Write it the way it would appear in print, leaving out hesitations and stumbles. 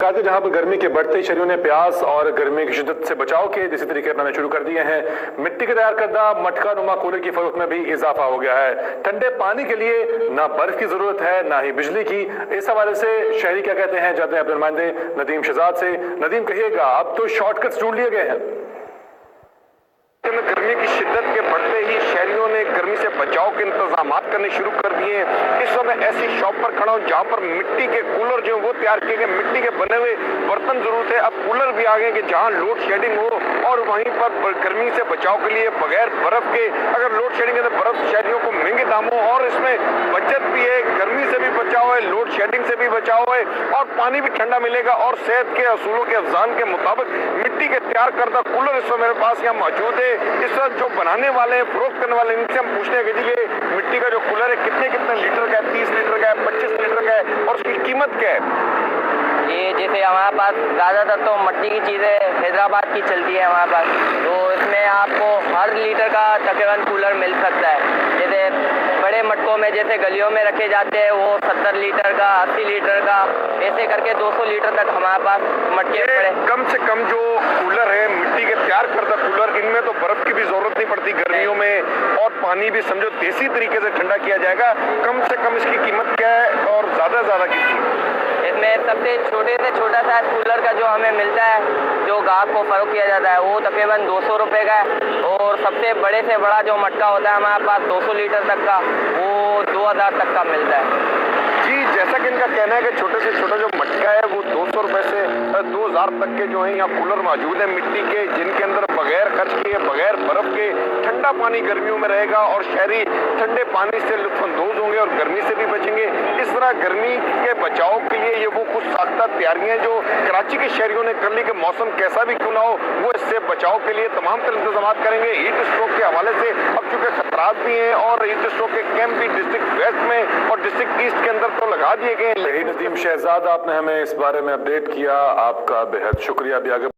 जहां पर गर्मी के बढ़ते शहरियों ने प्यास और गर्मी की शिद्दत से बचाव के जिस तरीके अपनाने शुरू कर दिए हैं, मिट्टी के तैयार करदा मटका नुमा कूलर की फरोख्त में भी इजाफा हो गया है। ठंडे पानी के लिए ना बर्फ की जरूरत है ना ही बिजली की। इस हवाले से शहरी क्या कहते हैं, जाते हैं अपने नुमाइंदे नदीम शहजाद से। नदीम, कहिएगा, अब तो शॉर्टकट्स ढूंढ लिए गए हैं। गर्मी की शिद्दत के बढ़ते ही शहरियों ने गर्मी से बचाव के इंतजाम करने शुरू कर दिए हैं। इस समय ऐसी शॉप पर खड़ा हूं जहां पर मिट्टी के कूलर जो वो तैयार किए गए, मिट्टी के बने हुए बर्तन जरूर थे, अब कूलर भी आ गए कि जहां लोड शेडिंग हो और वहीं पर गर्मी से बचाव के लिए बगैर बर्फ के, अगर लोड शेडिंग है तो बर्फ शहरियों को महंगे दामों और इसमें बचत भी है, गर्मी से भी बचाव है, लोड शेडिंग से भी बचाव है और पानी भी ठंडा मिलेगा। और सेहत के असूलों के अफजान के मुताबिक मिट्टी के तैयार करदा कूलर इस समय मेरे पास यहाँ मौजूद है। इस वक्त जो बनाने वाले हैं, फरोख्त करने वाले, इनसे हम पूछते हैं कि जी ये मिट्टी का जो कूलर है कितने कितने लीटर का है, 30 लीटर का है, 25 लीटर का है और उसकी कीमत क्या है? ये जैसे हमारे पास ज़्यादातर तो मिट्टी की चीज़ें हैदराबाद की चलती है हमारे पास, तो इसमें आपको हर लीटर का तकरीबन कूलर मिल सकता है। जैसे बड़े मटकों में जैसे गलियों में रखे जाते हैं वो 70 लीटर का, 80 लीटर का, ऐसे करके 200 लीटर तक हमारे पास मटके पड़े। कम से कम जो कूलर है, मिट्टी के तैयार करदा कूलर, इनमें तो बर्फ की भी जरूरत नहीं पड़ती गर्मियों में और पानी भी समझो देसी तरीके से ठंडा किया जाएगा। कम से कम इसकी कीमत क्या है और ज़्यादा से ज़्यादा कितनी? इसमें सबसे छोटे से छोटा साइज कूलर का जो हमें मिलता है, जो गाहक को फरोख्त किया जाता है, वो तकरीबन 200 रुपये का है और सबसे बड़े से बड़ा जो मटका होता है हमारे पास 200 लीटर तक का, वो 2000 तक का मिलता है। जी, जैसा कि इनका कहना है कि छोटे से छोटा जो मटका है वो 200 रुपए से 2000 तक के जो है यहाँ कूलर मौजूद है मिट्टी के, जिनके अंदर बगैर खर्च किए, बगैर बर्फ के ठंडा पानी गर्मियों में रहेगा और शहरी ठंडे पानी से लुत्फानंदोज होंगे और गर्मी से भी बचेंगे। इस तरह गर्मी के बचाव के लिए ये वो कुछ साख्ता तैयारियां जो कराची के शहरियों ने कर ली कि मौसम कैसा भी क्यों ना हो, वो इससे बचाव के लिए तमाम तरह इंतजाम करेंगे। हीट स्ट्रोक के हवाले से अब चूंकि खतरात भी हैं और हीट स्ट्रोक के कैंप भी डिस्ट्रिक्ट वेस्ट में और डिस्ट्रिक्ट ईस्ट के अंदर तो लगा दिए गए हैं। नदीम शहजाद, आपने हमें इस बारे में अपडेट किया, आपका बेहद शुक्रिया। भी आगे